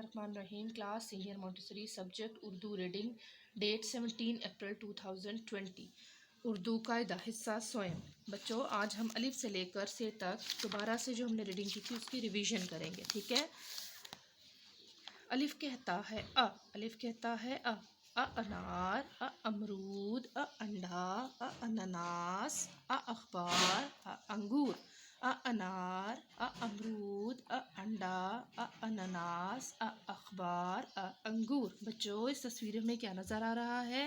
बिस्मिल्लाहिर्रहमानिर्रहीम। Class senior Montessori subject Urdu reading, date 17 April 2020। Urdu कायदा हिस्सा स्वयं। बच्चों, आज हम अलिफ से लेकर से तक दोबारा से जो हमने रीडिंग की थी उसकी रिवीजन करेंगे, ठीक है। अलिफ कहता है अ, अलिफ कहता है अ अनार, अमरूद, अंडा, अनानास, अखबार, अंगूर। अनार, अमरूद, अंडा, अनानास, अखबार, अंगूर। बच्चों, इस तस्वीर में क्या नज़र आ रहा है?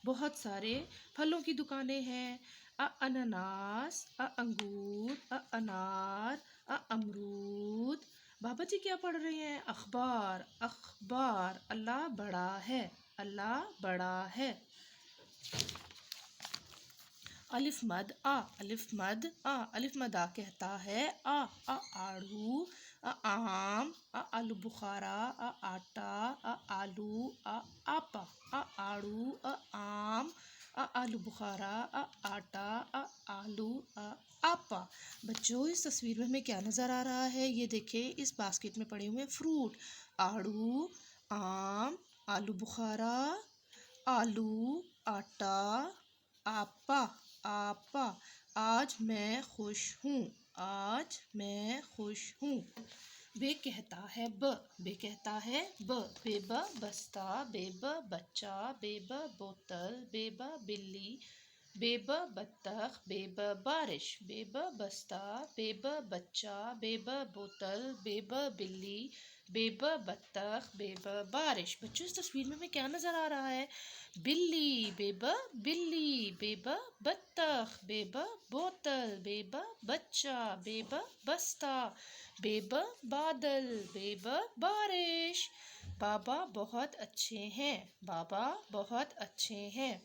बहुत सारे फलों की दुकानें हैं। अनानास, अंगूर, अनार, अमरूद। बाबा जी क्या पढ़ रहे हैं? अखबार, अखबार। अल्लाह बड़ा है, अल्लाह बड़ा है। अलिफ मद आ, अलिफ मद आ, अलिफ मद आ कहता है आड़ू, आम, आलू बुखारा, आटा, आलू, आपा। आड़ू, आम, आलू बुखारा, आटा, आलू, आपा। बच्चों, इस तस्वीर में हमें क्या नज़र आ रहा है? ये देखें, इस बास्केट में पड़े हुए फ्रूट। आड़ू, आम, आलू बुखारा, आलू, आटा, आपा, आपा। आज मैं खुश हूँ, आज मैं खुश हूँ। बे कहता है ब, बे कहता है ब। बेब बस्ता, बेब बच्चा, बेब बोतल, बेब बिल्ली, बेब बत्तख, बेब बारिश। बेब बस्ता, बेब बच्चा, बेब बोतल, बेब बिल्ली, बेब बत्तख, बेब बारिश। बच्चों, इस तस्वीर में हमें क्या नज़र आ रहा है? बिल्ली, बेब बिल्ली, बेब बत्तख, बेब बोतल, बेब बच्चा, बेब बस्ता, बेब बादल, बेब बारिश। बाबा बहुत अच्छे हैं, बाबा बहुत अच्छे हैं।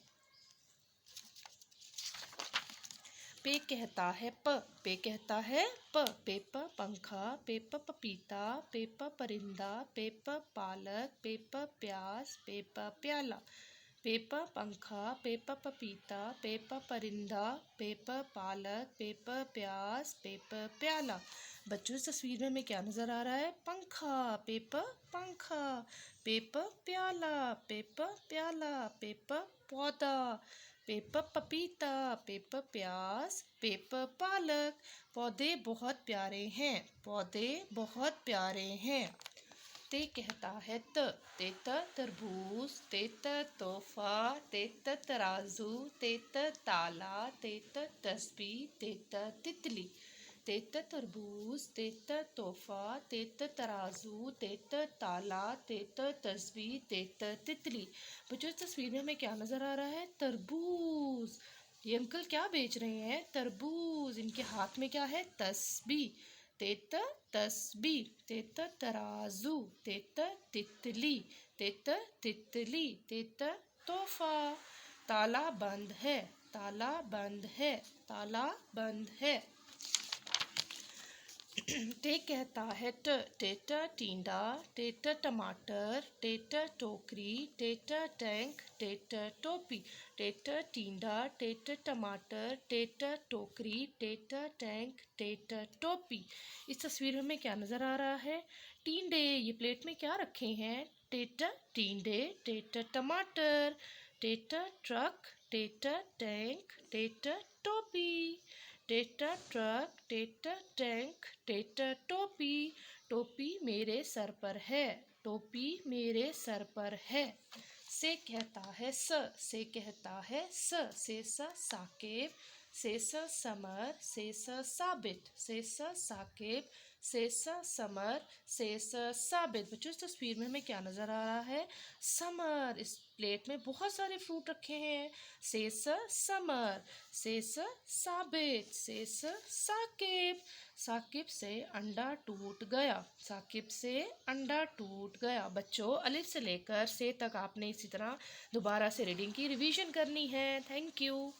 पे कहता है प, पे कहता है प। पेप पंखा, पेप पपीता, पेप परिंदा, पेप पालक, पेप प्याज, पेप प्याला। पेप पंखा, पेप पपीता, पेप परिंदा, पेप पालक, पेप प्याज, पेप प्याला। बच्चों, इस तस्वीर में हमें क्या नज़र आ रहा है? पंखा, पेप पंखा, पेप प्याला, पेप प्याला, पेप पौधा, पेप पपीता, पेप प्याज, पेप पालक। पौधे बहुत प्यारे हैं, पौधे बहुत प्यारे हैं। ते कहता है त, तेत तरबूज, तेत तोहफा, तेत तराजू, तेत ताला, तेत तस्बीह, तेत तितली। तेत तरबूज, तेत तोहफा, तेत तराजू, तेत ताला, तेत तस्बीह, तेत तितली। बच्चों, इस तस्वीर में हमें क्या नज़र आ रहा है? तरबूज। ये अंकल क्या बेच रहे हैं? तरबूज। इनके हाथ में क्या है? तस्बीह। तेत तस्बीह, तेत तराजू, तेत तितली, तेत तितली, तेत तोहफा। ताला बंद है, ताला बंद है, ताला बंद है। ते कहता है ट, टेट टींडा, टेट टमाटर, टेट टोकरी, टेट टैंक, टेट टोपी। टेट टींडा, टेट टमाटर, टेट टोकरी, टेट टैंक, टेट टोपी। इस तस्वीर में हमें क्या नज़र आ रहा है? टींडे। ये प्लेट में क्या रखे हैं? टेट टींडे, टेट टमाटर, टेट ट्रक, टेट टैंक, टेट टोपी। टेट ट्रक, टेट टैंक, टेट टोपी। टोपी मेरे सर पर है, टोपी मेरे सर पर है। से कहता है स, से कहता है स। से साकिब, से समर, से साबित, से साकिब, से समर, से साबित। बच्चों, इस तस्वीर में हमें क्या नज़र आ रहा है? समर। इस प्लेट में बहुत सारे फ्रूट रखे हैं। से समर, से साबित, से साकिब। साकिब से अंडा टूट गया, साकिब से अंडा टूट गया। बच्चों, अलिफ से लेकर से तक आपने इसी तरह दोबारा से रीडिंग की रिवीजन करनी है। Thank you.